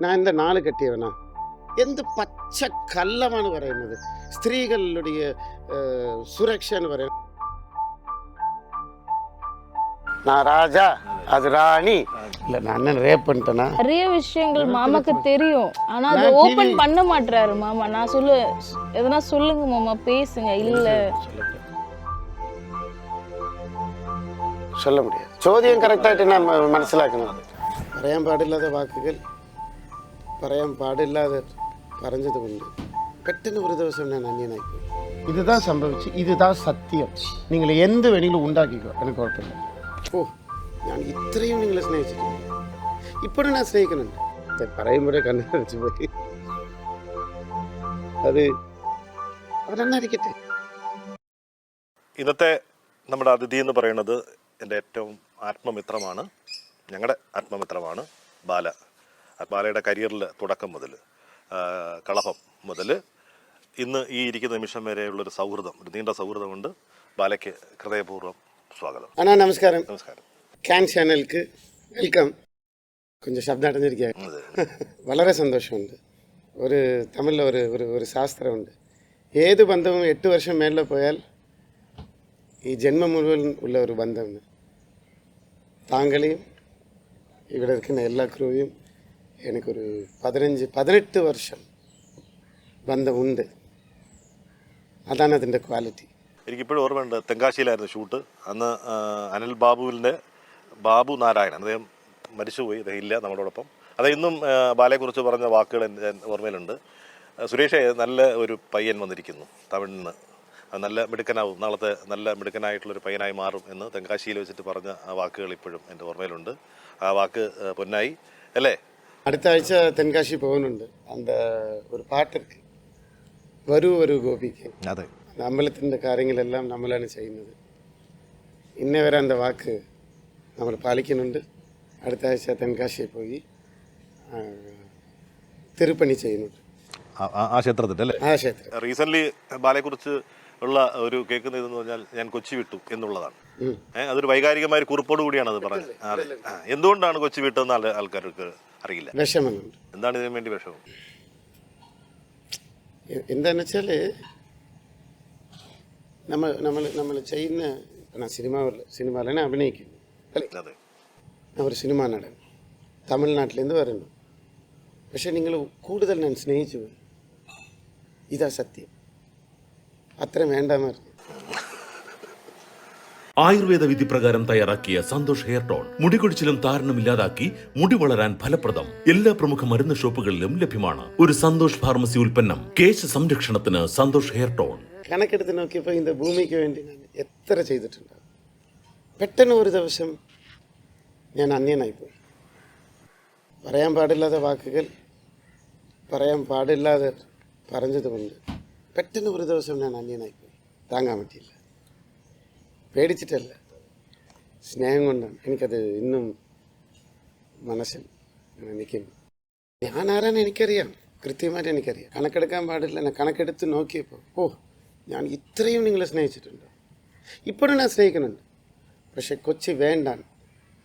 ഞാൻ എന്താ നാല് കെട്ടിയവനാ? എന്ത് പച്ച കള്ളമാണ് പറയുന്നത്. സ്ത്രീകളുടെ സുരക്ഷ എന്ന് പറയുന്നത്. நான் ராஜா, அது ராணி. இல்ல நான் அண்ணன் ரேப் பண்ணிட்டேனா? நிறைய விஷயங்கள் மாமாக்கு தெரியும், ஆனா அதை ஓபன் பண்ண மாட்டாரு மாமா. நான் எதனா சொல்லுங்க மாமா, பேசுங்க. இல்ல சொல்ல முடியாது. ചോദ്യം കറക്റ്റായിട്ട് ഞാൻ മനസ്സിലാക്കണം. പറയാൻ പാടില്ലാത്ത വാക്കുകൾ പറയാൻ പാടില്ലാതെ പറഞ്ഞതുകൊണ്ട് പെട്ടെന്ന് ഒരു ദിവസം ഞാൻ അന്യനായിപ്പോയി. ഇതുതാ സംഭവിച്ചു, ഇതുതാ സത്യം. നിങ്ങൾ എന്ത് വേണമെങ്കിലും ഉണ്ടാക്കിക്കോ, എനിക്ക് കുഴപ്പമില്ല. ഓ, ഞാൻ ഇത്രയും നിങ്ങളെ സ്നേഹിച്ചിട്ടില്ല. ഇപ്പോഴും ഞാൻ സ്നേഹിക്കുന്നുണ്ട്. പറയുമ്പോഴേ കണ്ണു പോയി. അതെന്നായിരിക്കട്ടെ. ഇന്നത്തെ നമ്മുടെ അതിഥി എന്ന് പറയുന്നത് എൻ്റെ ഏറ്റവും ആത്മമിത്രമാണ്, ഞങ്ങളുടെ ആത്മമിത്രമാണ് ബാല. ബാലയുടെ കരിയറിൽ തുടക്കം മുതൽ കളഭം മുതൽ ഇന്ന് ഈ ഇരിക്കുന്ന നിമിഷം വരെയുള്ളൊരു സൗഹൃദം, ഒരു നീണ്ട സൗഹൃദമുണ്ട്. ബാലയ്ക്ക് ഹൃദയപൂർവ്വം സ്വാഗതം. അണ്ണാ നമസ്കാരം. നമസ്കാരം. ക്യാൻ ചാനലിക്ക് വെൽക്കം. കൊഞ്ചം ശബ്ദം അടഞ്ഞിരിക്കുക. വളരെ സന്തോഷമുണ്ട്. ഒരു തമിഴിൽ ഒരു ശാസ്ത്രമുണ്ട്, ഏത് ബന്ധവും 8 വർഷം മേലെ പോയാൽ ഈ ജന്മം മുഴുവൻ ഉള്ള ഒരു ബന്ധമാണ്. താങ്കളെയും ഇവിടെ ഇരിക്കുന്ന എല്ലാ ക്രൂയും എനിക്കൊരു 18 വർഷം ബന്ധമുണ്ട്. അതാണ് അതിൻ്റെ ക്വാളിറ്റി. എനിക്കിപ്പോഴും ഓർമ്മയുണ്ട്, തെങ്കാശിയിലായിരുന്നു ഷൂട്ട്. അന്ന് അനിൽ ബാബു നാരായണൻ, അദ്ദേഹം മരിച്ചുപോയി, അദ്ദേഹം ഇല്ല നമ്മളോടൊപ്പം. അത് ഇന്നും ബാലയെക്കുറിച്ച് പറഞ്ഞ വാക്കുകൾ എൻ്റെ ഓർമ്മയിലുണ്ട്. സുരേഷേ, നല്ല ഒരു പയ്യൻ വന്നിരിക്കുന്നു തമിഴിൽ നിന്ന്, നല്ല മിടുക്കനാവും, നാളത്തെ നല്ല മിടുക്കനായിട്ടുള്ളൊരു പയ്യനായി മാറും എന്ന് തെങ്കാശിയിൽ വെച്ചിട്ട് പറഞ്ഞ ആ വാക്കുകൾ ഇപ്പോഴും എൻ്റെ ഓർമ്മയിലുണ്ട്. ആ വാക്ക് പൊന്നായി അല്ലേ? അടുത്ത ആഴ്ച തെങ്കാശി പോകുന്നുണ്ട്. அந்த ഒരു പാട്ടിருக்கு, വരൂ ഒരു ഗോപിക്ക്. അതെ, അമ്പലത്തിൻ്റെ കാര്യങ്ങളെല്ലാം നമ്മളാണ് ചെയ്യുന്നത്. ഇന്നേ വരെ அந்த വാക്ക് നമ്മൾ പാലിക്കുന്നുണ്ട്. അടുത്ത ആഴ്ച തെങ്കാശിയിൽ പോയി തിരുപ്പണി ചെയ്യുന്നുണ്ട്. ആ ക്ഷേത്രത്തിൻ്റെ അല്ലേ? ആ ക്ഷേത്രം. റീസെൻ്റ്ലി ബാലയെക്കുറിച്ച് ഉള്ള ഒരു കേൾക്കുന്ന ഇതെന്ന് പറഞ്ഞാൽ ഞാൻ കൊച്ചി വിട്ടു എന്നുള്ളതാണ്. അതൊരു വൈകാരികമായ ഒരു കുറിപ്പോട് കൂടിയാണ് അത് പറഞ്ഞത്. അതെ, എന്തുകൊണ്ടാണ് കൊച്ചി വിട്ടതെന്ന് ആൾക്കാർക്ക് അറിയില്ല. വിഷമമുണ്ട്. എന്താണ് ഇതിനു വേണ്ടി വിഷമം? എന്താണെന്ന് വെച്ചാൽ നമ്മൾ ചെയ്യുന്ന സിനിമയിലാണ് അഭിനയിക്കുന്നത് അല്ലേ? അതെ, ഞാൻ ഒരു സിനിമ നടൻ, തമിഴ്നാട്ടിലേന്ന് വരുന്നു. പക്ഷെ നിങ്ങൾ കൂടുതൽ ഞാൻ സ്നേഹിച്ചു പോയി. ഇതാ സത്യം. അത്ര വേണ്ടെന്ന്. ആയുർവേദ വിധി പ്രകാരം തയ്യാറാക്കിയ സന്തോഷ് ഹെയർ ടോൺ മുടികൊഴിച്ചിലും താരനും ഇല്ലാതാക്കി മുടി വളരാൻ ഫലപ്രദം. എല്ലാ പ്രമുഖ മരുന്ന് ഷോപ്പുകളിലും ലഭ്യമാണ്. ഒരു സന്തോഷ് ഫാർമസി ഉൽപ്പന്നം. കേശ സംരക്ഷണത്തിന് സന്തോഷ് ഹെയർ ടോൺ. കണക്കെടുത്ത് നോക്കിയപ്പോൾ இந்த ഭൂമിക്ക് വേണ്ടി ഞാൻ എത്ര ചെയ്തിട്ടുണ്ട്. പെട്ടെന്ന് ഒരു ദിവസം ഞാൻ അന്യനായിപ്പോയി. പറയാൻ പാടില്ലാത്ത വാക്കുകൾ പറയാൻ പാടില്ലാതെ പറഞ്ഞതുകൊണ്ട് പെട്ടെന്ന് ഒരു ദിവസം ഞാൻ അന്യനായിപ്പോയി. താങ്ങാൻ പറ്റിയില്ല. പേടിച്ചിട്ടല്ല, സ്നേഹം കൊണ്ടാണ്. എനിക്കത് ഇന്നും മനസ്സിൽ നിൽക്കുന്നു. ഞാൻ ആരാന്ന് എനിക്കറിയാം, കൃത്യമായിട്ട് എനിക്കറിയാം. കണക്കെടുക്കാൻ പാടില്ല. ഞാൻ കണക്കെടുത്ത് നോക്കിയപ്പോൾ ഞാൻ ഇത്രയും നിങ്ങളെ സ്നേഹിച്ചിട്ടുണ്ട്. ഇപ്പോഴും ഞാൻ സ്നേഹിക്കുന്നുണ്ട്. പക്ഷെ കൊച്ചി വേണ്ടാൻ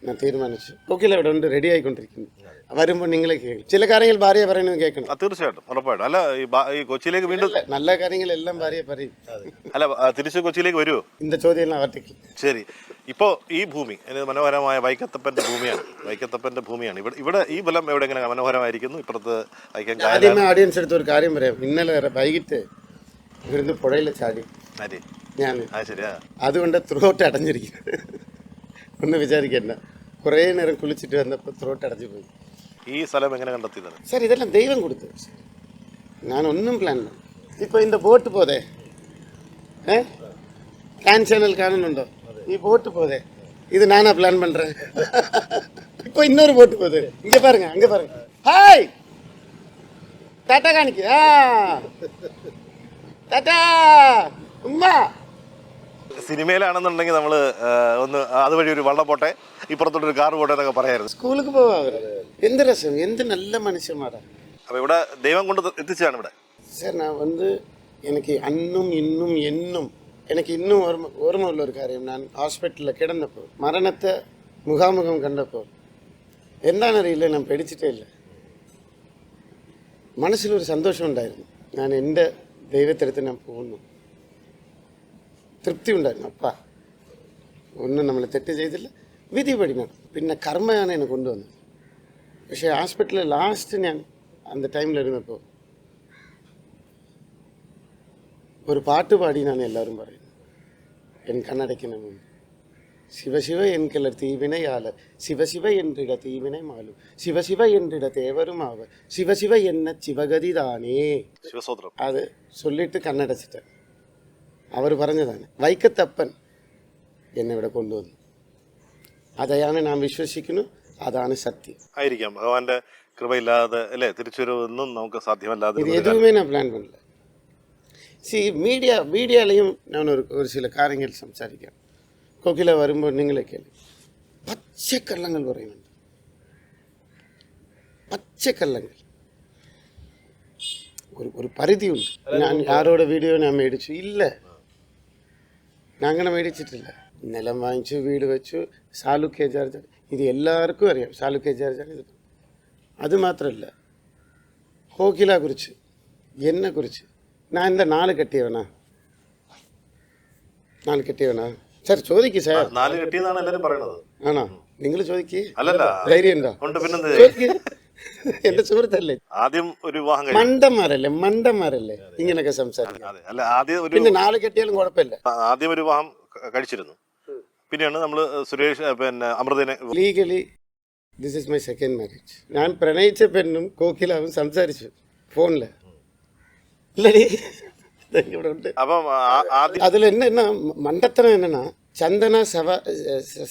ഞാൻ തീരുമാനിച്ചു. കൊക്കിൽ അവിടെ ഉണ്ട്, റെഡി ആയിക്കൊണ്ടിരിക്കുന്നു. വരുമ്പോൾ നിങ്ങളെ കേൾക്കും. ചില കാര്യങ്ങൾ ഭാര്യ പറയുന്നത് കേൾക്കണം. തീർച്ചയായിട്ടും, ഉറപ്പായിട്ടും. അല്ല, ഈ കൊച്ചിയിലേക്ക് വീണ്ടും നല്ല കാര്യങ്ങളെല്ലാം ഭാര്യ പറയും. അല്ല, തിരിച്ച് കൊച്ചിയിലേക്ക് വരുമോ? இந்த ചോദ്യം ആവർത്തിക്കും. ശരി. ഇപ്പോൾ ഈ ഭൂമി മനോഹരമായ വൈക്കത്തപ്പൻ്റെ ഭൂമിയാണ്. ഇവിടെ ഈ ബലം എവിടെ എങ്ങനെ മനോഹരമായിരിക്കുന്നു? ഇപ്പുറത്ത് ആദ്യമേ ഓഡിയൻസ് എടുത്ത് ഒരു കാര്യം പറയാം. ഇന്നലെ വൈകിട്ട് ഇവിടുന്ന് പുഴയിൽ ചാടി ഞാൻ. അതുകൊണ്ട് ത്രോട്ട് അടഞ്ഞിരിക്കുന്നത്. ഒന്നും വിചാരിക്കണ്ട. കുറേ നേരം കുളിച്ചിട്ട് വന്നപ്പോൾ ത്രോട്ട് അടഞ്ഞു പോയി. ഈ സ്ഥലം എങ്ങനെ കണ്ടെത്തിയത്? സാർ, ഇതെല്ലാം ദൈവം കൊടുത്തു. ഞാനൊന്നും പ്ലാൻ பண்ண. ഇപ്പോൾ இந்த ബോട്ട് പോതേ, ക്യാൻ ചാനൽ കാണുന്നുണ്ടോ? ഈ ബോട്ട് പോതേ, ഇത് ഞാനാ പ്ലാൻ പண்றேன். இப்போ இன்னொரு ബോട്ട് പോതേ. இங்க பாருங்க. ஹாய் ടാറ്റ കാണിക്ക്. ടാറ്റ ഉമ്മ. സിനിമയിലാണെന്നുണ്ടെങ്കിൽ നമ്മൾ ഒന്ന് അതുവഴി ഒരു വള്ളം പോട്ടെ, ഇപ്പുറത്തോട്ടൊരു കാർ പോട്ടെ എന്നൊക്കെ പറയായിരുന്നു. സ്കൂളിലേക്ക് പോവാ. എന്ത് രസം, എന്ത് നല്ല മനുഷ്യന്മാരാ. അപ്പോൾ ഇവിടെ ദൈവം കൊണ്ട് എത്തിച്ചാണ് ഇവിടെ. സാർ, ഞാൻ എനിക്ക് ഇന്നും എനിക്ക് ഇന്നും ഓർമ്മയുള്ള ഒരു കാര്യം. ഞാൻ ഹോസ്പിറ്റലിൽ കിടന്നപ്പോൾ മരണത്തെ മുഖാമുഖം കണ്ടപ്പോൾ എന്താണെന്നറിയില്ല, ഞാൻ പേടിച്ചിട്ടേ ഇല്ല. മനസ്സിലൊരു സന്തോഷം ഉണ്ടായിരുന്നു. ഞാൻ എൻ്റെ ദൈവത്തിനടുത്ത് ഞാൻ പോകുന്നു, തൃപ്തി ഉണ്ടായിരുന്നു. അപ്പാ ഒന്നും നമ്മൾ തെറ്റ് ചെയ്തില്ല, വിധി പടി നടന്നു. പിന്നെ കർമ്മയാണ് എന്നെ കൊണ്ടുവന്നത്. പക്ഷേ ഹോസ്പിറ്റലിൽ ലാസ്റ്റ് ഞാൻ அந்த ടൈമിൽ ഇരുന്നപ്പോൾ ഒരു പാട്ട് പാടിയെന്നാണ് എല്ലാവരും പറയുന്നത്. എൻ കണ്ണടയ്ക്കുന്ന മുമ്പ് ശിവശിവ എൻകിളർ തീവിനയാല് ശിവശിവ என்றிட தீவினை மாலும் சிவசிவ என்றிட தேவரும் ஆவர் சிவசிவ என்ன சிவகதி தானே. ശിവസൂത്രം അത് ചൊല്ലിയിട്ട് കണ്ണടച്ചിട്ട് അവർ പറഞ്ഞതാണ്. വൈക്കത്തപ്പൻ എന്നെ ഇവിടെ കൊണ്ടുവന്നു. അതെയാണ് ഞാൻ വിശ്വസിക്കുന്നു, അതാണ് സത്യം. ആയിരിക്കാം ഭഗവാന്റെ കൃപയില്ലാതെ അല്ലേ തിരിച്ചുവരവൊന്നും നമുക്ക് സാധ്യമല്ലാതെ இது எதுவுமே நான் பிளான் பண்ணல. மீடியாலையும் நான் ஒரு சில காரியங்கள் സംസാരിക്കാം. കോകില വരുമ്പോൾ നിങ്ങളെ കേൾക്കും, പച്ചക്കള്ളങ്ങൾ പറയുന്നുണ്ട്, പച്ചക്കള്ളങ്ങൾ. ഒരു പരിധിയുണ്ട്. ഞാൻ ആരോടെ വീഡിയോ ഞാൻ മേടിച്ചു ഇല്ല, ഞാൻ അങ്ങനെ മേടിച്ചിട്ടില്ല. നിലം വാങ്ങിച്ചു, വീട് വെച്ചു, സാലുക്കേ ചാർജ്, ഇത് എല്ലാവർക്കും അറിയാം. സാലുക്കേ ചാർജാണ് ഇത്. അത് മാത്രമല്ല, കോകില കുറിച്ച്, എന്നെ കുറിച്ച് ഞാൻ എന്താ നാല് കെട്ടിയവനാ? സാർ ചോദിക്കേ സാർ. 4 കെട്ടിയെന്നാണ് എല്ലാവരും പറയണത്. ആണോ? നിങ്ങൾ ചോദിക്കേ, അല്ലല്ല ധൈര്യം ഉണ്ടോ? ഉണ്ട് പിന്നെന്ത്. എന്റെ സുഹൃത്തല്ലേ? ആദ്യം ഒരു വിവാഹം കഴിച്ചു. മണ്ടന്മാരല്ലേ ഇങ്ങനെയൊക്കെ സംസാരിക്കും. അതെ അല്ല ആദ്യം ഒരു പിന്നെ നാല് കെട്ടിയാലും കുഴപ്പമില്ല. ആദ്യം ഒരു വിവാഹം കഴിച്ചിരുന്നു. പിന്നെയാണ് നമ്മൾ സുരേഷ് പിന്നെ അമൃതനെ legally this is my second marriage. ഞാൻ പ്രണയിച്ച പെണ്ണും കോക്കിലാവും സംസാരിച്ചു ഫോണില്. ഇല്ലടി ഇവിടെ ഉണ്ട്. അപ്പം ആദ്യം அதில் என்னென்னா மண்டத்தனம் என்னென்னா சந்தன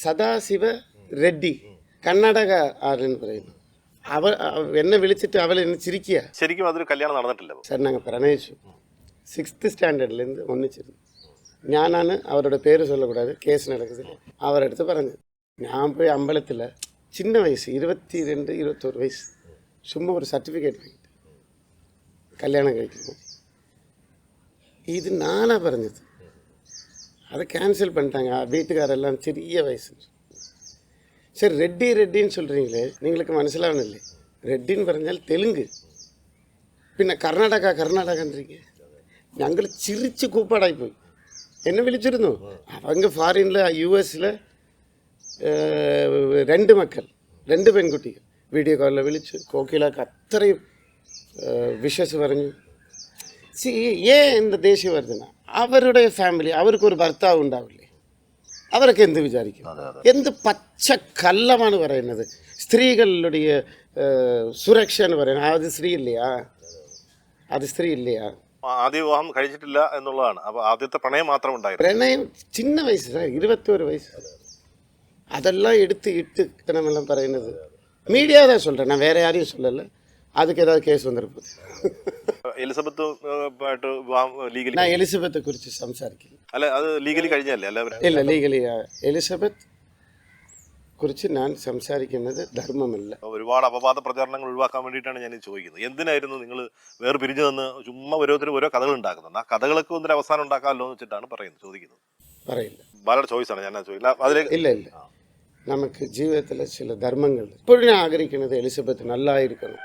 சதாசிவ ரெட்டி കർണാടക ആരെന്ന് പറയുന്നു. എന്നെ വിളിച്ചിട്ട് അവൾ എന്നെ ചിരിക്കുക. ശരിക്കും അതൊരു കല്യാണം നടന്നിട്ടില്ല. സാർ ഞങ്ങൾ പ്രണയിച്ചു. 6th സ്റ്റാൻഡേർഡിലേருந்து ഒന്നിച്ചിരുന്നു. ഞാനാണ് അവരുടെ പേര് சொல்லக்கூடாது, കേസ് നടക്കുന്നില്ല. അവരടുത്ത് പറഞ്ഞത് ഞാൻ പോയി അമ്പലത്തിൽ ചിന്ന വയസ്സ് 22, 21 വയസ്സ് ചുമ്മാ ഒരു സർട്ടിഫിക്കറ്റ് വാങ്ങിയിട്ട് കല്യാണം കഴിക്കുന്നു. இது நானாக പറഞ്ഞത്. அதை கேன்சல் பண்ணிட்டாங்க வீட்டுக்காரெல்லாம் சிறிய வயசு. சரி ரெட்டின்னு சொல்கிறீங்களே, നിങ്ങൾക്ക് മനസ്സിലാവണില്ലേ? ரெட்டின்னு പറഞ്ഞാൽ തെലുങ്ക്, പിന്നെ കർണാടകன்றீங்க. ഞങ്ങൾ ചിരിച്ച് കൂപ്പാടായി പോയി. എന്നെ വിളിച്ചിരുന്നു. அவங்க ஃபாரினில் US-ൽ 2 മക്കൾ, 2 പെൺകുട്ടികൾ. വീഡിയോ കോളിൽ വിളിച്ചു. കോക്കിലാക്ക് അത്രയും വിശ്വസ് പറഞ്ഞു. ഏൻ இந்த ദേശീയവർദ്ധന അവരുടെ ഫാമിലി, അവർക്കൊരു ഭർത്താവ് ഉണ്ടാവില്ലേ? അവരൊക്കെ എന്ത് വിചാരിക്കും? എന്ത് പച്ച കള്ളമാണ് പറയുന്നത്. സ്ത്രീകളുടെ സുരക്ഷ എന്ന് പറയുന്നത് അത് സ്ത്രീ ഇല്ലയാ? ആദ്യ വിവാഹം കഴിച്ചിട്ടില്ല എന്നുള്ളതാണ്. അപ്പൊ ആദ്യത്തെ പ്രണയം മാത്രം ഉണ്ടായിരുന്നു. പ്രണയം ചിന്ന വയസ്സ്, 21 വയസ്സ്. அதெல்லாம் இட்டுக்கണമെല്ലാം പറയുന്നത് மீடியா தான் சொல்கிறேன், நான் வேறு யாரையும் சொல்லலை. அதுக்கு ஏதாவது கேஸ் வந்துருப்போது. എലിസബത്തുമായിട്ട് വിവാഹം ലീഗലി? நான் എലിസബത്തെ കുറിച്ച് സംസാരിക്കില്ല. അല്ല അത് ലീഗലി കഴിഞ്ഞല്ലേ എല്ലാവരും? ഇല്ല, ലീഗലി എലിസബത്ത് കുറിച്ച് ഞാൻ സംസാരിക്കുന്നത് ധർമ്മമല്ല. ഒരുപാട് അപവാദ പ്രചാരണങ്ങൾ ഒഴിവാക്കാൻ വേണ്ടിയിട്ടാണ് ഞാൻ ചോദിക്കുന്നത്. എന്തിനായിരുന്നു നിങ്ങൾ വേറെ പിരിഞ്ഞു നിന്ന് ചുമ്മാ ഓരോരുത്തരും ഓരോ കഥകൾ ഉണ്ടാക്കുന്നുണ്ട്? ആ കഥകളൊക്കെ ഒന്നൊരു അവസാനം ഉണ്ടാക്കാമല്ലോ എന്ന് വെച്ചിട്ടാണ് ചോദിക്കുന്നത്. പറയില്ല, ബാലയുടെ ചോയ്സാണ്, ഞാൻ ചോദിക്കില്ല. ഇല്ല നമുക്ക് ജീവിതത്തിൽ ചില ധർമ്മങ്ങൾ ഇപ്പോഴും ഞാൻ ആഗ്രഹിക്കുന്നത് എലിസബത്ത് നല്ലായിരിക്കണം.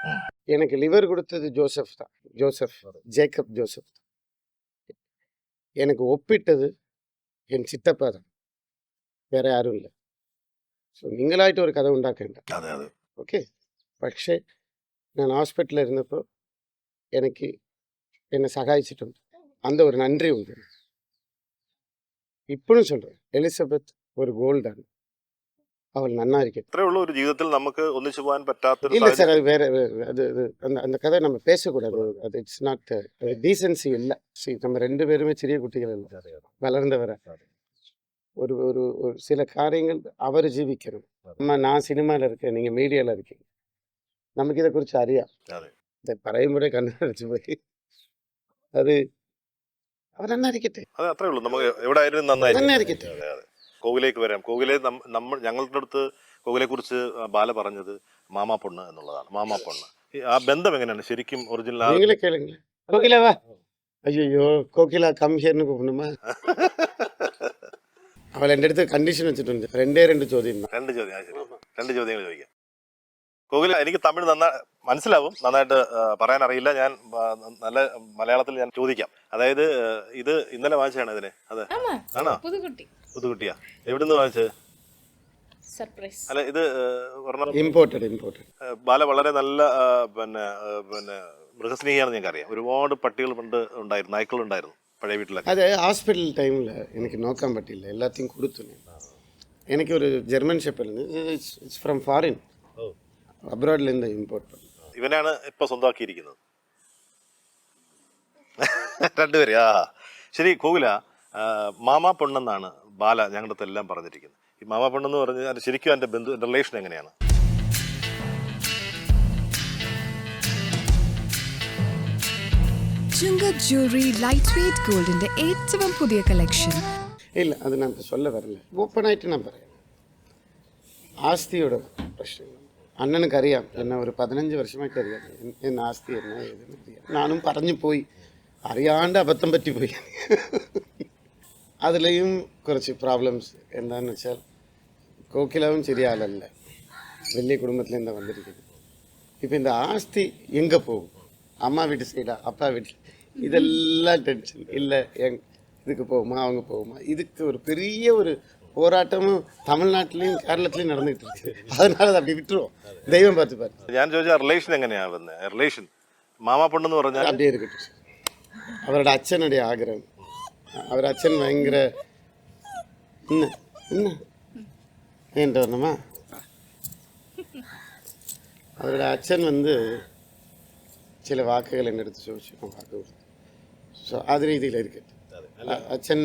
എനിക്ക് ലിവർ കൊടുത്തത് ജേക്കബ് ജോസഫ്. എനിക്ക് ഒപ്പിട്ടത് എൻ ചിറ്റപ്പ தான், വേറെ ആരുമില്ല. സോ നിങ്ങളായിട്ട് ഒരു കഥ ഉണ്ടാക്കേണ്ട. ഓക്കെ. പക്ഷേ ഞാൻ ഹോസ്പിറ്റലിൽ ഇരുന്നപ്പോൾ എനിക്ക് എന്നെ സഹായിച്ചിട്ടുണ്ട്. அந்த ഒരു നന്ദി ഉണ്ട്. ഇപ്പോഴും சொல்றேன், എലിസബത്ത് ഒരു ഗോൾഡാണ്. അവൾ നന്നായിരിക്കും. അത്രേ ഉള്ളൂ ഒരു ജീവിതത്തിൽ നമുക്ക് ഒന്നിച്ചു പോകാൻ പറ്റാത്ത. ഇല്ല സാർ, അത് വേറെ அந்த கதை நம்ம பேசக்கூடாது. அது இட்ஸ் நாட் டீசன்சி இல்லை. நம்ம 2 பேருமே சிறிய குட்டிகள் இல்லை, வளர்ந்தவரை. ஒரு ஒரு ஒரு சில காரியங்கள் அவர் ஜீவிக்கணும். நான் சினிமாவில் இருக்கேன், நீங்கள் மீடியாவில் இருக்கீங்க, നമുക്ക് ഇതേക്കുറിച്ച് അറിയാം. ഇത് പറയുമ്പോഴേ കണ്ണടച്ച് പോയി. അത് അവർ നന്നായിരിക്കട്ടെ. അത് അത്രേ ഉള്ളൂ. നമുക്ക് എവിടെ ആയാലും നന്നായിരിക്കട്ടെ. കോവിലേക്ക് വരാം. കോവിലെ നമ്മൾ ഞങ്ങളുടെ അടുത്ത് കോവിലെ കുറിച്ച് ബാല പറഞ്ഞത് മാമാ പൊണ്ണ് എന്നുള്ളതാണ്. മാമാ പൊണ്ണ്, ആ ബന്ധം എങ്ങനെയാണ് ശരിക്കും ഒറിജിനൽ? നിങ്ങളെ കേளுங்க. കോകിലവാ, അയ്യോ കോകില കം ഹിയർന്ന് കൂപ്പണുമാ. അവൾ എൻ്റെ അടുത്ത് കണ്ടീഷൻ വെച്ചിട്ടുണ്ട്. 2 ചോദ്യം. 2 ചോദ്യങ്ങൾ ചോദിക്കാം. കോകില, എനിക്ക് തമിഴ് മനസ്സിലാവും, നന്നായിട്ട് പറയാൻ അറിയില്ല. ഞാൻ നല്ല മലയാളത്തിൽ ഞാൻ ചോദിക്കാം. അതായത് ഇത് ഇന്നലെ വാങ്ങിച്ചാണ് ഇതിനെ? അതെ, ആണോ? പുതുകുട്ടിയാ? എവിടുന്ന് വാങ്ങിച്ചത്? സർപ്രൈസ്. അല്ല, ഇത് ഇമ്പോർട്ടഡ്. ബാല വളരെ നല്ല പിന്നെ മൃഗസ്നേഹിയാണെന്ന് ഞങ്ങൾക്കറിയാം. ഒരുപാട് പട്ടികൾ പണ്ട് ഉണ്ടായിരുന്നു, നായ്ക്കൾ ഉണ്ടായിരുന്നു പഴയ വീട്ടിലൊക്കെ. അത് ഹോസ്പിറ്റൽ ടൈമിൽ എനിക്ക് നോക്കാൻ പറ്റില്ല, എല്ലാத்தையும் കൊടുത്തു. എനിക്ക് ഒരു German shepherd, it's from foreign, അബ്രോഡിലിருந்து ഇമ്പോർട്ട് பண்ணு. ഇവനാണ് ഇപ്പൊ സ്വന്തമാക്കിയിരിക്കുന്നത്. രണ്ടുപേര്. ശരി കോകില, മാമാ പൊണ്ണെന്നാണ് ബാല ഞങ്ങളുടെ അടുത്ത് എല്ലാം പറഞ്ഞിരിക്കുന്നത്. ഈ മാമാ പൊണ്ണെന്ന് പറഞ്ഞാൽ ശരിക്കും എൻ്റെ റിലേഷൻ എങ്ങനെയാണ്? ചുങ്കത് ജ്വല്ലറി ലൈറ്റ് വെയ്റ്റ് ഗോൾഡിന്റെ ഏറ്റവും പുതിയ കളക്ഷൻ. ഇല്ല, അത് ഞാൻ சொல்ல வரல. ഓപ്പണായിട്ട് ഞാൻ പറയാം. ആസ്തിയുടെ പ്രശ്നങ്ങൾ അണ്ണനക്കറിയാം. എന്നെ ഒരു 15 വർഷമായിട്ട് അറിയാം. എന്ന ആസ്തി എന്നാ ഏതെന്ന് അറിയാം. ഞാനും പറഞ്ഞു പോയി, അറിയാണ്ട് അബദ്ധം പറ്റിപ്പോയി. അതിലെയും കുറച്ച് പ്രോബ്ലംസ് എന്താണെന്ന് വെച്ചാൽ, കോക്കിലാവും ശരിയാലല്ല, വലിയ കുടുംബത്തിലേന്താ വന്നിരിക്കുന്നത്. ഇപ്പം இந்த ஆஸ்தி எங்கே போகும்? அம்மா வீட்டு சைடா, அப்பா வீட்டில், இதெல்லாம் டென்ஷன். இல்லை இதுக்கு போகுமா, அவங்க போகுமா, இதுக்கு ஒரு பெரிய ஒரு போராட்டமும் தமிழ்நாட்டிலையும் കേരളത്തിലും നടന്നിട്ട് ഇருக்கு. அதனால അത് அப்படி விட்டுருவோம், ദൈവം பார்த்துப்பாரு. ഞാൻ ചോദിച്ച റിലേഷൻ എങ്ങനെയാണ് വന്നത്? റിലേഷൻ മാമാ പൊണ്ണെന്ന് പറഞ്ഞാൽ அப்படியே இருக்கட்டும். അവരുടെ അച്ഛനുடைய ആഗ്രഹം, അവരുടെ അച്ഛൻ ഭയങ്കര വേണ്ട വരണമാ. അവരുടെ അച്ഛൻ ചില വാക്കുകൾ എൻ്റെ അടുത്ത് ചോദിച്ചു, വാക്ക് കൊടുത്തു. സോ അത് രീതിയിലായിരിക്കട്ടെ. അച്ഛൻ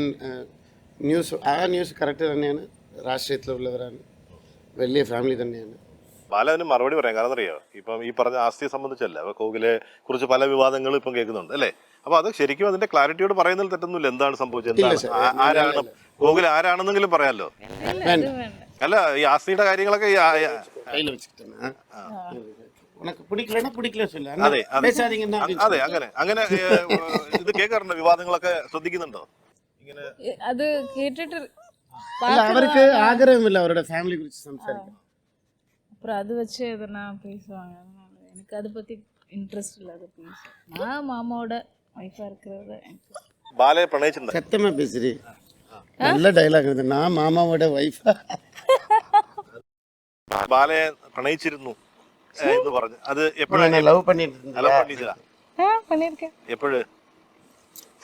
ന്യൂസ് കറക്റ്റ് തന്നെയാണ്, രാഷ്ട്രീയത്തിലുള്ളവരാണ്, വലിയ ഫാമിലി തന്നെയാണ്. ബാലന് മറുപടി പറയാം. കാരണം അറിയാം, ഇപ്പം ഈ പറഞ്ഞ ആസ്തിയെ സംബന്ധിച്ചല്ല, അപ്പോൾ കോകിലെ കുറിച്ച് പല വിവാദങ്ങളും ഇപ്പം കേൾക്കുന്നുണ്ട് അല്ലേ? അപ്പോൾ അത് ശരിക്കും അതിന്റെ ക്ലാരിറ്റിയോട് പറയുന്നതിൽ തെറ്റൊന്നുമില്ല. എന്താണ് സംഭവിച്ചത്, ആരാണ് കോകില, ആരാണെന്നെങ്കിലും പറയാമല്ലോ. അല്ല, ഈ ആസ്തിയുടെ കാര്യങ്ങളൊക്കെ കയ്യിൽ വെച്ചിട്ടാണ്. ഉനക്ക് പിടിക്കലன்னா പിടിക്കല சொல்ல. അതെ അതെ അങ്ങനെ അങ്ങനെ ഇത് കേൾക്കാറുണ്ട്, വിവാദങ്ങളൊക്കെ ശ്രദ്ധിക്കുന്നുണ്ടോ ഇങ്ങനെ? അത് കേട്ടിട്ട് അല്ല, അവർക്ക് ആഗ്രഹമില്ല അവരുടെ ഫാമിലി കുറിച്ച് സംസാരിക്കാൻ. அப்புறம் அது வச்சு எதனா பேசுவாங்க. எனக்கு அதை பற்றி இன்ட்ரெஸ்ட் இல்லை, அது பேச. நான் மாமாவோட ஒய்ஃபாக இருக்கிறது. ബാലയെ പ്രണയിച്ചിട്ടുണ്ട്? சத்தமா பேசுறி, நல்ல டைலாக் இது. நான் மாமாவோட ஒய்ஃபா ബാലയെ പ്രണയിച്ചിരുന്നു എന്ന് പറഞ്ഞു. അത് എപ്പോഴാണ്? லவ் பண்ணிட்டு இருந்தேன். பண்ணியிருக்கேன். എപ്പോഴ്?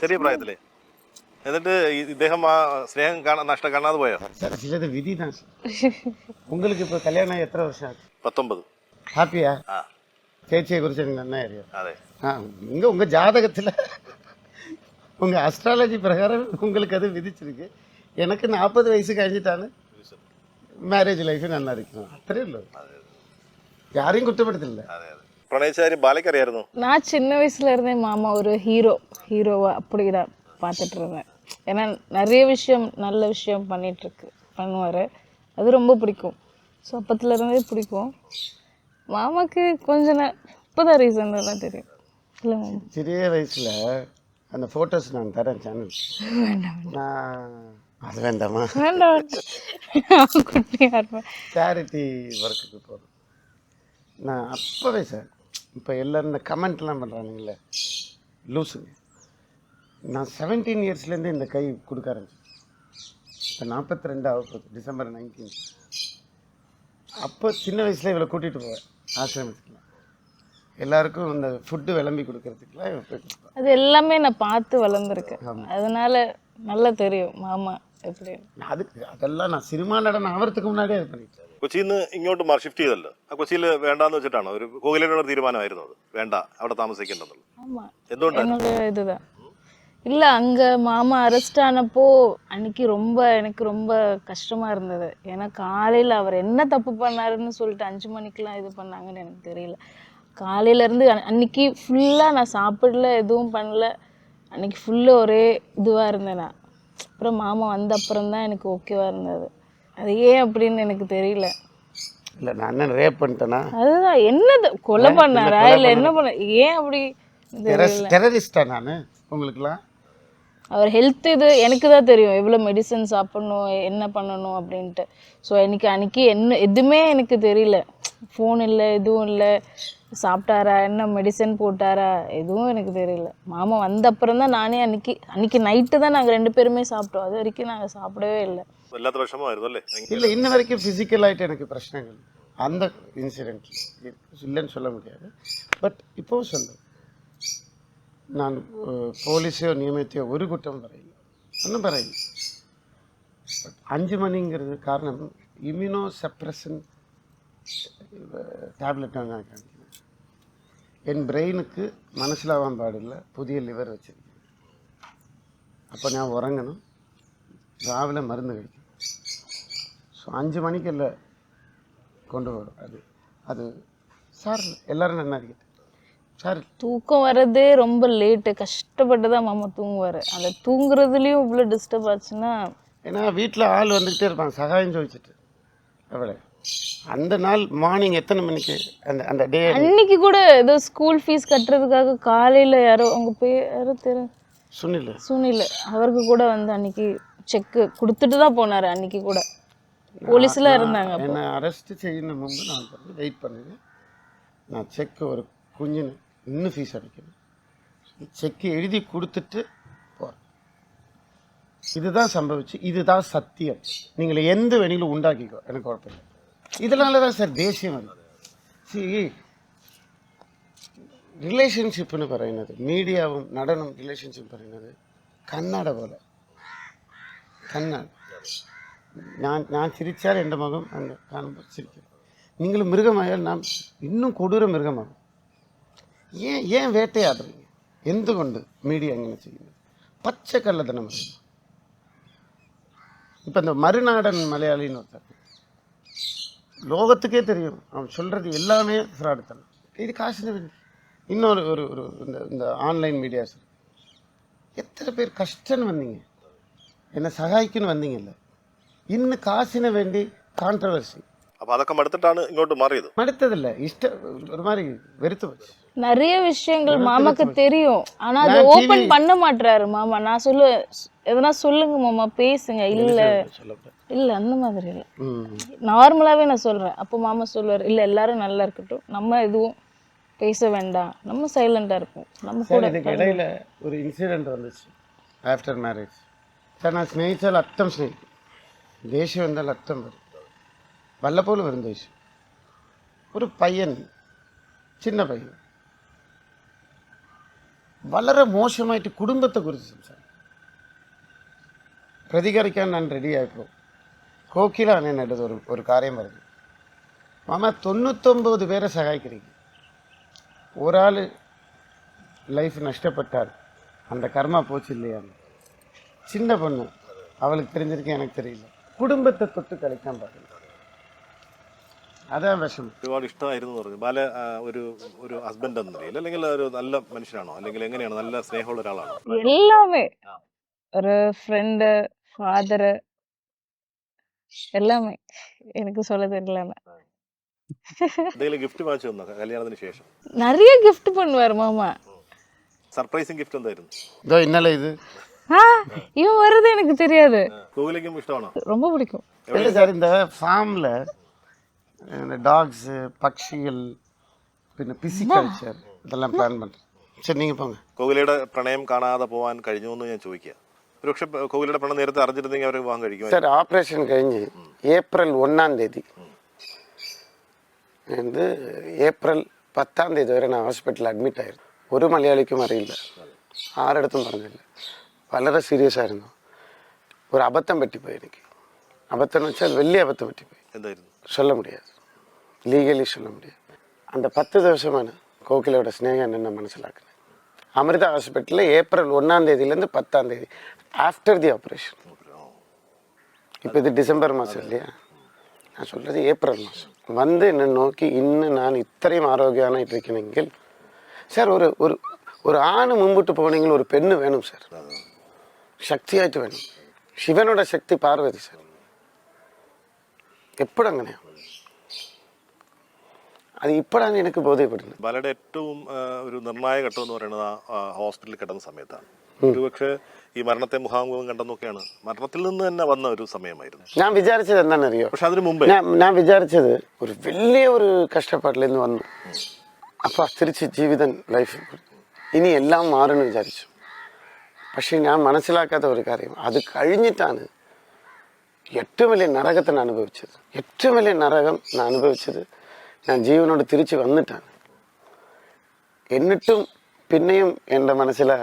ചെറിയ പ്രായത്തില്? എന്നിട്ട് ഇദ്ദേഹം ആ സ്നേഹം കാണാതെ പോയോ? சிலது விதி தான். உங்களுக்கு இப்போ கல்யாணம் ஆகி எத்தனை வருஷம் ஆச்சு? 19. ஹாப்பியா? ചേച്ചിയെ കുറിച്ച് എനിക്ക് നന്നായി അറിയാം. உங்க ஜாதகத்தில் உங்க அஸ்ட்ராலஜி பிரகாரம் உங்களுக்கு அது விதிச்சிருக்கு. எனக்கு 40 வயசு കഴിഞ്ഞിട്ടാണ് മാരേജ് ലൈഫ് നന്നാ ഇരിക്കണം. അത്രേ ഉള്ളൂ, யாரையும் குற்றப்படுத்தல. പ്രണയിച്ചാരും ബാലയ്ക്ക് അറിയായിരുന്നു? நான் சின்ன வயசுல இருந்தே மாமா ஒரு ஹீரோவா அப்படிதான் பார்த்துட்டு இருந்தேன். ஏன்னா நிறைய விஷயம், நல்ல விஷயம் பண்ணுவார், அது ரொம்ப பிடிக்கும். ஸோ அப்பத்துல இருந்தே பிடிக்கும். மாமாவுக்கு கொஞ்சம் இப்போதான் ரீசன்லாம் தெரியும். இல்லை மாமா, சிறிய வயசுல அந்த ஃபோட்டோஸ் நான் தரேன் சேனல். நான் அது வேண்டாமா? வேண்டாம், குட்டியாக இருப்பேன். சேரிட்டி ஒர்க்குக்கு போகிறேன் நான் அப்போவே சார். இப்போ எல்லோரும் இந்த கமெண்ட்லாம் பண்ணுறானுங்களே லூஸுங்க. நான் 17 இயர்ஸ்லேருந்து இந்த கை கொடுக்க ஆரம்பிச்சேன். இப்போ 42 ஆக போகுது, டிசம்பர் 19. அப்போ சின்ன வயசில் இவளை கூட்டிகிட்டு போவேன் ஆசிரமத்துக்குலாம். எல்லாருக்கும் இந்த ஃபுட்டு விளம்பி கொடுக்கறதுக்குலாம் இவன் போய் கொடுப்பேன். அது எல்லாமே நான் பார்த்து வளர்ந்துருக்கேன், அதனால நல்லா தெரியும் மாமா எப்படி. അതെല്ലാം ഞാൻ സിനിമ നടൻ ആവർത്തിക്ക് മുന്നാടിയേ അത് பண்ணிட்டேன். കൊച്ചിയിൽ നിന്ന് ഇങ്ങോട്ട് ഷിഫ്റ്റ് ചെയ്തല്ലോ. ആ കൊച്ചിയിൽ വേണ്ടാന്ന് വെച്ചിട്ടാണോ? ഒരു കോകിലയുടെ തീരുമാനമായിരുന്നു അത്, വേണ്ട അവിടെ താമസിക്കേണ്ടെന്നുള്ളത്? ஆமாம், എന്തുകൊണ്ടാണ്? என்னோட இதுதான். இல்லை, அங்கே மாமா அரெஸ்ட் ஆனப்போ அன்னைக்கு எனக்கு ரொம்ப கஷ்டமாக இருந்தது. ஏன்னா காலையில் அவர் என்ன தப்பு பண்ணாருன்னு சொல்லிட்டு 5 மணிக்கெலாம் இது பண்ணாங்கன்னு எனக்கு தெரியல. காலையிலேருந்து அன்னைக்கு ஃபுல்லாக நான் சாப்பிடல, எதுவும் பண்ணல. அன்னைக்கு ஃபுல்லாக ஒரே இதுவாக இருந்தேன் நான். அப்புறம் மாமா வந்த அப்புறம் தான் எனக்கு ஓகேவாக இருந்தது. அது ஏன் அப்படின்னு எனக்கு தெரியல. இல்லை நான் என்ன ரேப் பண்ணிட்டேனா? அதுதான், என்னது கொலை பண்ணாரா இல்லை என்ன பண்ண, ஏன் அப்படி தெரியல. டெரரிஸ்டா நான் உங்களுக்குலாம்? அவர் ஹெல்த் இது எனக்கு தான் தெரியும், எவ்வளோ மெடிசன் சாப்பிடணும், என்ன பண்ணணும் அப்படின்ட்டு. ஸோ எனக்கு அன்றைக்கி எதுவுமே எனக்கு தெரியல. ஃபோன் இல்லை, எதுவும் இல்லை. சாப்பிட்டாரா, என்ன மெடிசன் போட்டாரா, எதுவும் எனக்கு தெரியல. மாமா வந்த அப்புறம் தான் நானே அன்றைக்கி நைட்டு தான் நாங்கள் 2 பேருமே சாப்பிட்டோம். அது வரைக்கும் நாங்கள் சாப்பிடவே இல்லை. വല്ലാത്ത വിഷമമായിരുന്നു അല്ലേ? இல்லை இன்ன வரைக்கும் ஃபிசிக்கலாகிட்டு எனக்கு பிரச்சனைகள் அந்த இன்சிடென்ட் இல்லைன்னு சொல்ல முடியாது. பட் இப்போவும் சொல்லுவேன், நான் போலீஸையோ நியமித்தையோ ஒரு குற்றம் പറയില്ല, ஒன்றும் പറയില്ല. பட் 5 மணிங்கிறது காரணம் இம்யூனோ சப்ரஸன் டேப்லெட்டாக நான் காமிக்கிறேன். என் பிரெயினுக்கு മനസ്സിലാവാൻ പാടില്ല പുതിയ ലിവർ വെച്ചിരിക്കും. അപ്പോൾ ഞാൻ ഉറങ്ങണം, രാവിലെ മരുന്ന് കഴിക്കും. ஸோ 5 மணிக்கல்ல கொண்டு வரும். அது சார் எல்லோரும் நல்லா இருக்குது சார். தூக்கம் வர்றதே ரொம்ப லேட்டு, கஷ்டப்பட்டு தான் மாமா தூங்குவார். அந்த தூங்குறதுலேயும் இவ்வளோ டிஸ்டர்ப் ஆச்சுன்னா, ஏன்னா வீட்டில் ஆள் வந்துக்கிட்டே இருப்பாங்க சகாயம் ചോദിച്ചിട്ട്. எவ்வளோ அந்த நாள் மார்னிங் எத்தனை மணிக்கு அந்த டே அன்னைக்கு கூட ஏதோ ஸ்கூல் ஃபீஸ் கட்டுறதுக்காக காலையில் யாரோ அவங்க யாரோ சுனில் அவருக்கு கூட வந்து அன்னைக்கு செக்கு கொடுத்துட்டு தான் போனார். அன்னைக்கு கூட போலீஸ்லாம் இருந்தாங்க. என்னை அரெஸ்ட் ചെയ്യുന്ന മുമ്പ് நான் வந்து வெயிட் பண்ணுங்க, நான் செக்கு ஒரு குஞ்சிന് இன்னும் ஃபீஸ் அடைக்கணும், செக்கு எழுதி கொடுத்துட்டு போகிறேன். இதுதான் சம்பவிச்சு, இதுதான் சத்தியம். நீங்கள் எந்த வேணிலும் உண்டாக்கிக்கோ, எனக்கு குழப்பமில்லை. இதனால தான் சார் ദേഷ്യം വന്നത്. റിലേഷൻഷിപ്പ് പറയുന്നത് മീഡിയാവും നടനും റിലേഷൻഷിപ്പ് പറയുന്നത് കണ്ണട പോലെ. കണ്ണാട. ഞാൻ ചിരിച്ചാൽ എൻ്റെ മുഖം അങ്ങ് കാണുമ്പോൾ ചിരിക്കും. നിങ്ങൾ മൃഗമായാൽ നാം ഇന്നും കൊടൂര മൃഗമാകും. ഏൻ വേട്ടയാടുறீங்க? എന്തുകൊണ്ട് മീഡിയ അങ്ങനെ ചെയ്യുന്നത്? പച്ചക്കള്ളത്തനം പറയുന്നു. இப்போ இந்த மறுநாடன் மலையாளின்னு ஒருத்தர், லோகத்துக்கே தெரியும் அவன் சொல்கிறது எல்லாமே ஃப்ராடு தனம். இது காசுன்னு வேண்டி இன்னொரு ஒரு ஒரு இந்த ஆன்லைன் மீடியாஸ் எத்தனை பேர் கஷ்டன்னு வந்தீங்க, என்னை சகாய்க்குன்னு வந்தீங்கல்ல, இன்னும் காசுன்னு வேண்டி கான்ட்ரவர்சி. അപ്പോൾ അതൊക്കെ മടുത്തിട്ടാണ് ഇങ്ങോട്ട് മാറിയത്? மடுத்ததில்லை, ஒரு மாதிரி வெறுத்து போச்சு. நிறைய விஷயங்கள் மாமாக்கு தெரியும், ஆனா அதை ஓபன் பண்ண மாட்டாரு மாமா. நான் எதனா சொல்லுங்க மாமா, பேசுங்க. இல்ல அந்த மாதிரி இல்லை, நார்மலாவே நான் சொல்றேன். அப்போ மாமா சொல்லுவார், இல்ல எல்லாரும் நல்லா இருக்கட்டும், நம்ம எதுவும் பேச வேண்டாம், நம்ம சைலண்டா இருப்போம். நம்ம கூட இதுக்கு இடையில ஒரு இன்சிடென்ட் வந்துச்சு ஆஃப்டர் மேரேஜ். சார் நான் സ്നേഹിച്ചാൽ അറ്റം സ്നേഹിക്കും, ദേഷ്യം വന്നാൽ അറ്റം വരും, വല്ലപ്പോഴും വരും ദേഷ്യം. ഒരു പയ്യൻ, ചിന്ന പയ്യൻ, വളരെ മോശമായിട്ട് കുടുംബത്തെക്കുറിച്ച് സംസാരിക്കും. പ്രതികരിക്കാൻ ഞാൻ റെഡിയായപ്പോൾ കോക്കിലാണ് എന്നെ അടുത്ത് ഒരു കാര്യം പറഞ്ഞു, മാമ 99 പേരെ സഹായിக்கிறீங்க, ഒരാൾ ലൈഫ് നഷ്ടപ്പെട്ടാൽ அந்த கர்மா போச்சு இல்லையான்னு. சின்ன பொண்ணு, அவளுக்கு தெரிஞ்சிருக்கேன், எனக்கு தெரியல. കുടുംബത്തെ തൊട്ട് കളിക്കാൻ പാടില്ല, അതാ വിഷമം. ഒരുപാട് ഇഷ്ടമായിരുന്നു പറഞ്ഞു ബാല. ഒരു ഹസ്ബൻഡ് എന്ന നിലയിൽ അല്ലെങ്കിൽ ഒരു നല്ല മനുഷ്യനാണോ, അല്ലെങ്കിൽ എങ്ങനെയാണ്? നല്ല സ്നേഹമുള്ള ഒരാളാണോ? எல்லாமே ஒரு ஃப்ரெண்டு, ஃபாதரு, எல்லாமே எனக்கு சொல்ல தெரியல. എന്തെങ്കിലും ഗിഫ്റ്റ് വാങ്ങിച്ചു തന്നോ കല്യാണത്തിന് ശേഷം? நிறைய gift பண்ணுவார் மாமா. സർപ്രൈസിങ് ഗിഫ്റ്റ് എന്തായിരുന്നു? இதோ ഇന്നലെ ഇത് இவன் வர்றது எனக்கு தெரியாது. ഗൂഗിലേക്കും ഇഷ്ടമാണോ? ரொம்ப பிடிக்கும். இல்லை சார், இந்த ஃபார்மில் இந்த டாக்ஸு, പക്ഷികൾ, പിന്നെ പിസിക്കൾച്ചർ ഇതെല്ലാം പ്ലാൻ பண்ணுறேன். சரி நீங்கள் போங்க. കോഹ്ലിയുടെ പ്രണയം കാണാതെ പോകാൻ കഴിഞ്ഞു എന്ന് ഞാൻ ചോദിക്കുക. ഒരുപക്ഷെ കോഹ്ലിയുടെ പ്രണയം നേരത്തെ അറിഞ്ഞിരുന്നെങ്കിൽ അവർ വിവാഹം കഴിക്കും. சார் ஆப்ரேஷன் കഴിഞ്ഞ് ഏപ്രിൽ 1ஆம் தேதி வந்து ഏപ്രിൽ 10ஆம் தேதி വരെ நான் ஹாஸ்பிட்டலில் அட்மிட் ஆயிருந்தேன். ഒരു മലയാളിക്കും അറിയില്ല, ആരടുത്തും പറഞ്ഞില്ല. വളരെ സീരിയസ് ആയിരുന്നു. ഒരു അബദ്ധം പറ്റിപ്പോയി എനിക്ക്. അബദ്ധം എന്ന് വെച്ചാൽ വലിയ അബദ്ധം പറ്റിപ്പോയി. എന്തായിരുന്നു? சொல்ல முடியாது, லீகலி சொல்ல முடியாது. அந்த 10 ദിവസമാണ് கோகிலோட ஸ்நேகம் என்ன മനസ്സിലാക്കുന്നത്. அமிர்தா ஹாஸ்பிட்டலில் ஏப்ரல் 1ஆம் தேதியிலேருந்து 10ஆம் தேதி ஆஃப்டர் தி ஆப்ரேஷன். இப்போ இது டிசம்பர் மாதம் இல்லையா, நான் சொல்கிறது ஏப்ரல் மாதம் வந்து என்னை நோக்கி இன்னும் நான் ഇത്രയും ആരോഗ്യമായിട്ട് ഇരിക്കണമെങ്കിൽ സാർ ഒരു ആണ് മുമ്പിട്ട് പോകണമെങ്കിൽ ഒരു പെണ്ണ് വേണം സാർ, ശക്തിയായിട്ട് വേണം. ശിവനോட ശക്തി പാർവതി സാർ, എപ്പോഴും അങ്ങനെയാണ്. അത് ഇപ്പോഴാണ് എനിക്ക് ബോധ്യപ്പെടുന്നത്. ബാലയുടെ ഏറ്റവും ഒരു നിർണായക ഘട്ടം എന്ന് പറയുന്നത് ഹോസ്പിറ്റലിൽ കിടന്ന സമയത്താണ്. ഒരുപക്ഷെ ഈ മരണത്തെ മുഖാമുഖം കണ്ടെന്നൊക്കെയാണ് മരണത്തിൽ നിന്ന് തന്നെ വന്ന ഒരു സമയമായിരുന്നു. ഞാൻ വിചാരിച്ചത് എന്താണെന്നറിയോ, പക്ഷെ അതിന് മുമ്പേ ഞാൻ വിചാരിച്ചത് ഒരു വലിയ ഒരു കഷ്ടപ്പാടിൽ നിന്ന് വന്നു. അപ്പോൾ തിരിച്ച് ജീവിതം ലൈഫ് ഇനി എല്ലാം മാറുമെന്ന് വിചാരിച്ചു. പക്ഷെ ഞാൻ മനസ്സിലാക്കാത്ത ഒരു കാര്യം, അത് കഴിഞ്ഞിട്ടാണ് ഏറ്റവും വലിയ നരകത്തിന് അനുഭവിച്ചത്. ഏറ്റവും വലിയ നരകം ഞാൻ അനുഭവിച്ചത് ഞാൻ ജീവനോട് തിരിച്ചു വന്നിട്ടാണ്. എന്നിട്ടും പിന്നെയും എൻ്റെ മനസ്സിലെ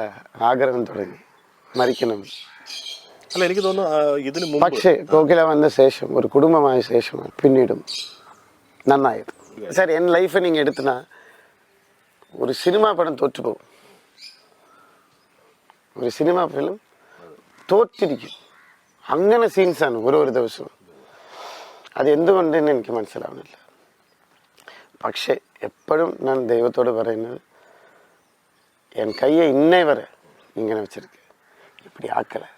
ആഗ്രഹം തുടങ്ങി മരിക്കണം. അല്ല, എനിക്ക് തോന്നുന്നു ഇതിന് മുമ്പ് പക്ഷേ കോകില വന്ന ശേഷം, ഒരു കുടുംബമായ ശേഷമാണ് പിന്നീടും നന്നായത്. സാർ, എൻ ലൈഫ് നിങ്ങൾ എടുത്തിനാ ഒരു സിനിമാ പടം തോറ്റുപോകും. ഒരു സിനിമാ ഫിലിം തോറ്റിരിക്കും. അങ്ങനെ സീൻസാണ് ഓരോ ദിവസവും. അത് എന്തുകൊണ്ടെന്ന് എനിക്ക് മനസ്സിലാവുന്നില്ല. പക്ഷെ എപ്പോഴും ഞാൻ ദൈവത്തോട് പറയുന്നത്, എൻ കയ്യെ ഇന്നേ വരെ ഇങ്ങനെ വെച്ചിരിക്കുക, இப்படி ஆக்கலை.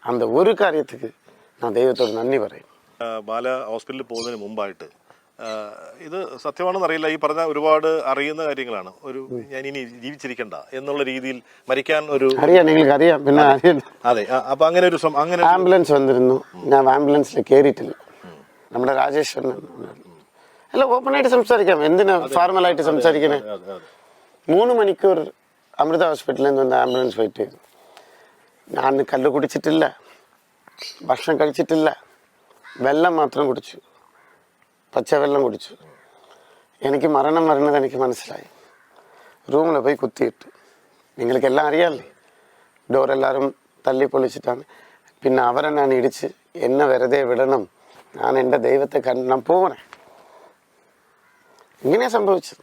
அந்த ஒரு காரியத்துக்கு நான் தெய்வத்தோட நன்றி പറയും. ബാല ഹോസ്പിറ്റലിൽ പോകുന്നതിന് മുമ്പായിട്ട് ഇത് സത്യമാണെന്ന് അറിയില്ല, ഈ പറഞ്ഞ ഒരുപാട് അറിയുന്ന കാര്യങ്ങളാണ്. ഒരു ഞാൻ ഇനി ജീവിച്ചിരിക്കണ്ട എന്നുള്ള രീതിയിൽ മരിക്കാൻ ഒരു അറിയാം, നിങ്ങൾക്ക് അറിയാം. പിന്നെ അതെ, അപ്പൊ അങ്ങനെ ഒരു അങ്ങനെ ആംബുലൻസ് വന്നിരുന്നു. ഞാൻ ആംബുലൻസിൽ കയറിയിട്ടില്ല. നമ്മുടെ രാജേശ്വരൻ അല്ല, ഓപ്പൺ ആയിട്ട് സംസാരിക്കാം. എന്തിനാ ഫോർമലായിട്ട് സംസാരിക്കണേ? 3 മണിക്കൂർ അമൃത ഹോസ്പിറ്റലിൽ നിന്ന് വന്ന് ആംബുലൻസ് വെയിറ്റ് ചെയ്തു. ഞാൻ കല്ല് കുടിച്ചിട്ടില്ല, ഭക്ഷണം കഴിച്ചിട്ടില്ല, വെള്ളം മാത്രം കുടിച്ചു, പച്ചവെള്ളം കുടിച്ചു. എനിക്ക് മരണം വരുന്നത് എനിക്ക് മനസ്സിലായി. റൂമിൽ പോയി കുത്തിയിട്ടു. നിങ്ങൾക്കെല്ലാം അറിയാമല്ലേ, ഡോറെല്ലാവരും തല്ലി പൊളിച്ചിട്ടാണ്. പിന്നെ അവരെ ഞാൻ ഇടിച്ച് എന്നെ വെറുതെ വിടണം, ഞാൻ എൻ്റെ ദൈവത്തെ ഞാൻ പോകണേ. ഇങ്ങനെയാ സംഭവിച്ചത്.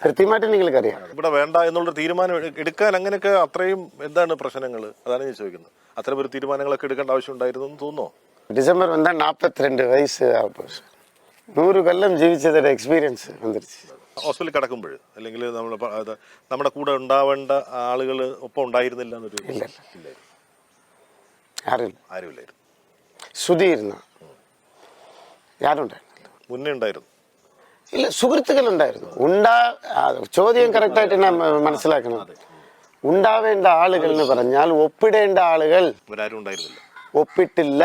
കൃത്യമായിട്ട് നിങ്ങൾക്കറിയാം. ഇവിടെ വേണ്ട എന്നുള്ളൊരു തീരുമാനം എടുക്കാൻ അങ്ങനെയൊക്കെ അത്രയും എന്താണ് പ്രശ്നങ്ങൾ? അതാണ് ഞാൻ ചോദിക്കുന്നത്. അത്തരം ഒരു തീരുമാനങ്ങളൊക്കെ എടുക്കേണ്ട ആവശ്യം ഉണ്ടായിരുന്നു എന്ന് തോന്നുന്നു. ഡിസംബർ വന്നാൽ 42 വയസ്സ് ആവും. 100 കൊല്ലം ജീവിച്ചതൊരു എക്സ്പീരിയൻസ് വന്നിരിച്ചു. ഹോസ്പിറ്റലിൽ കിടക്കുമ്പോൾ അല്ലെങ്കിൽ നമ്മുടെ കൂടെ ഉണ്ടാവേണ്ട ആളുകൾ ഒപ്പം ഉണ്ടായിരുന്നില്ല എന്നൊരു ആരുമില്ലായിരുന്നു. ശ്രുതി ഇരുന്ന ആരും ഉണ്ടായിരുന്നില്ല. മുന്നേ ഉണ്ടായിരുന്നു. ഇല്ല, സുഹൃത്തുക്കളുണ്ടായിരുന്നു. ചോദ്യം കറക്റ്റായിട്ട് ഞാൻ മനസ്സിലാക്കണം. ഉണ്ടാവേണ്ട ആളുകൾ എന്ന് പറഞ്ഞാൽ ഒപ്പിടേണ്ട ആളുകൾ ഇവരാരും ഉണ്ടായിരുന്നില്ല. ഒപ്പിട്ടില്ല,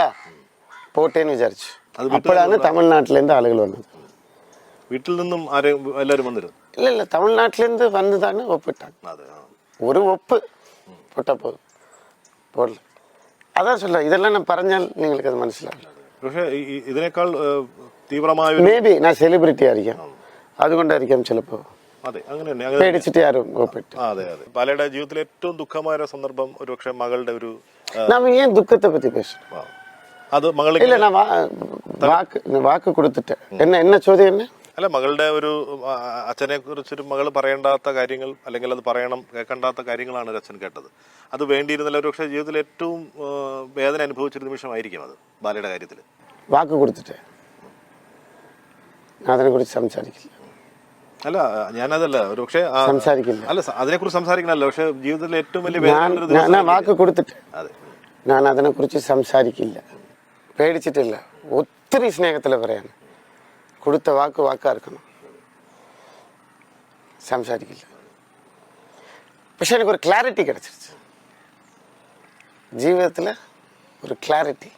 പോട്ടേന്ന് വിചാരിച്ചു. അപ്പോഴാണ് തമിഴ്നാട്ടിലേന്ത് ആളുകൾ വന്നത്. വീട്ടിൽ നിന്നും എല്ലാവരും വന്നിരുന്നു? ഇല്ല, തമിഴ്നാട്ടിലേന്ത് വന്നതാണ് ഒപ്പിട്ടാണ്. ഒരു ഒപ്പ് പൊട്ടപ്പോ പോടില്ല. അതാ சொல்ல, ഇതെല്ലാം ഞാൻ പറഞ്ഞാൽ നിങ്ങൾക്കത് മനസ്സിലാവില്ല. പക്ഷേ ഇതിനേക്കാൾ തീവ്രമായ മേ ബി ഞാൻ സെലിബ്രിറ്റി ആയിരിക്കാം, അതുകൊണ്ടായിരിക്കാം ചിലപ്പോൾ. അതെ, അങ്ങനെ പേടിച്ചിട്ട് ആരും ഒപ്പിട്ട്. അതെ അതെ. ബാലയുടെ ജീവിതത്തിലെ ഏറ്റവും ദുഃഖമായ ഒരു സന്ദർഭം ഒരുപക്ഷെ മകളുടെ ഒരു നാം ഏൻ ദുഃഖത്തെ പറ്റി പേசுறோம்? അത് മകളെ ഇല്ല, ഞാൻ വാക്ക് കൊടുത്തിട്ട് എന്നെ ചോദ്യം എന്നെ അല്ല, മകളുടെ ഒരു അച്ഛനെ കുറിച്ചൊരു മകൾ പറയേണ്ടാത്ത കാര്യങ്ങൾ, അല്ലെങ്കിൽ അത് പറയണം കേൾക്കേണ്ടാത്ത കാര്യങ്ങളാണ് ഒരു അച്ഛൻ കേട്ടത്. അത് വേണ്ടിയിരുന്നില്ല. ഒരു പക്ഷേ ജീവിതത്തിൽ ഏറ്റവും വേദന അനുഭവിച്ചൊരു നിമിഷമായിരിക്കും അത് ബാലയുടെ കാര്യത്തിൽ. വാക്ക് കൊടുത്തിട്ട് അതിനെ കുറിച്ച് സംസാരിക്കില്ല. അല്ല, ഞാനതല്ല, ഒരു പക്ഷേ സംസാരിക്കില്ല. അല്ല, അതിനെക്കുറിച്ച് സംസാരിക്കണല്ലോ. പക്ഷെ ജീവിതത്തിൽ ഏറ്റവും വലിയ ഞാൻ വാക്ക് കൊടുത്തിട്ട് ഞാൻ അതിനെ കുറിച്ച് സംസാരിക്കില്ല. പേടിച്ചിട്ടില്ല. ഒത്തിരി സ്നേഹത്തിൽ പറയാണ്. കൊടുത്ത വാക്ക് വാക്കാർക്കണം. സംസാരിക്കില്ല. പക്ഷെ എനിക്കൊരു ക്ലാരിറ്റി കിടച്ചിരുച്ചു ജീവിതത്തിൽ, ഒരു ക്ലാരിറ്റി.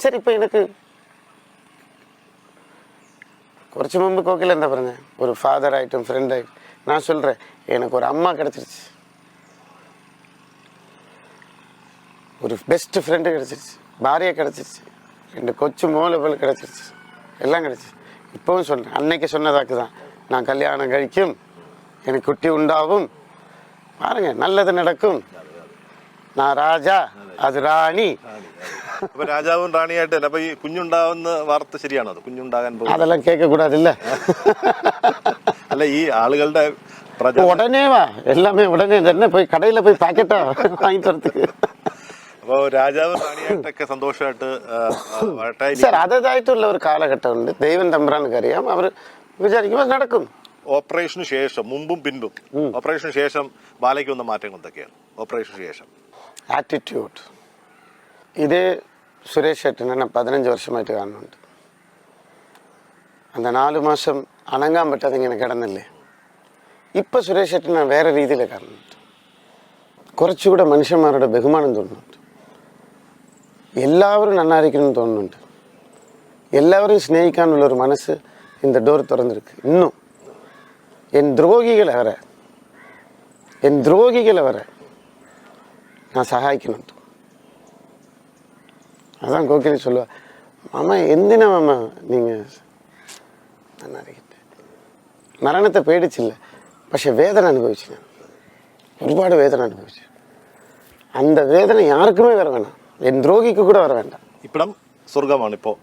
சரி, இப்போ எனக்கு കുറച്ച് മുമ്പ് കോക്കിൽ എന്താ പറഞ്ഞ, ഒരു ഫാദറായിട്ടും ഫ്രണ്ടായിട്ടും ഞാൻ சொல்றேன், எனக்கு ஒரு அம்மா கிடச்சிருச்சு, ஒரு பெஸ்ட் ஃப்ரெண்டு கிடச்சிருச்சு, பாரியை கிடச்சிருச்சு, 2 கொச்சு மோளபல் கிடச்சிருச்சு, எல்லாம் கிடச்சிருச்சு. இப்போவும் சொல்கிறேன், அன்னைக்கு சொன்னதாக்கு தான், நான் கல்யாணம் കഴിക്കും, எனக்கு குட்டி உண்டாகும், பாருங்க நல்லது நடக்கும், நான் ராஜா അത് റാണി. അപ്പൊ രാജാവും റാണിയായിട്ട് അപ്പൊ ഈ കുഞ്ഞുണ്ടാവുന്ന വാർത്ത ശരിയാണോ? അത് കുഞ്ഞുണ്ടാകാൻ പോകും, അതെല്ലാം കേൾക്കக்கூடாதுல்ல. അല്ല, ഈ ആളുകളുടെ ഉടനെ വാ, എല്ലാമേ ഉടനെ തന്നെ പോയി കടയിൽ പോയി പാക്കറ്റാ വാങ്ങിട്ട് വരത്തുക്ക്. അപ്പോൾ രാജാവും റാണിയായിട്ടൊക്കെ സന്തോഷമായിട്ട് സാർ, അതേതായിട്ടുള്ള ഒരു കാലഘട്ടമുണ്ട്. ദൈവം തമ്പുരാനൊക്കെ അറിയാം. അവർ വിചാരിക്കുമ്പോൾ നടക്കും. ഓപ്പറേഷന് ശേഷം, മുമ്പും പിൻപും, ഓപ്പറേഷന് ശേഷം ബാലയ്ക്ക് വന്ന മാറ്റങ്ങൾ എന്തൊക്കെയാണ്? ഓപ്പറേഷന് ശേഷം ആറ്റിറ്റ്യൂഡ്. ഇതേ സുരേഷ് ഏട്ടനെ 15 വർഷമായിട്ട് കാണുന്നുണ്ട്. அந்த 4 മാസം അനങ്ങാൻ പറ്റാതെ ഇങ്ങനെ കിടന്നില്ലേ. ഇപ്പം സുരേഷ് ഏട്ടനെ വേറെ രീതിയിൽ കാണുന്നുണ്ട്. കുറച്ചുകൂടെ മനുഷ്യന്മാരുടെ ബഹുമാനം തോന്നുന്നുണ്ട്. എല്ലാവരും നന്നായിരിക്കണമെന്ന് തോന്നുന്നുണ്ട്. എല്ലാവരും സ്നേഹിക്കാനുള്ളൊരു മനസ്സ് இந்த டோர் திறந்துருக்கு. இன்னும் என் துரோகிகளை வர நான் சகாய்க்கணும். அதான் கோகிலி சொல்லுவா, மாமா എന്തിനാ மாமா நீங்கள் നന്നായിരിക്കട്ടെ. മരണത്തെ പേടിച്ചില്ല, പക്ഷെ വേദന അനുഭവിച്ചു. ഞാൻ ഒരുപാട് വേദന അനുഭവിച്ചു. அந்த வேதனை யாருக்குமே வர வேண்டாம், என் துரோகிக்கு கூட வர வேண்டாம். ഇപ്പടം സ്വർഗമാണ് ഇപ്പോൾ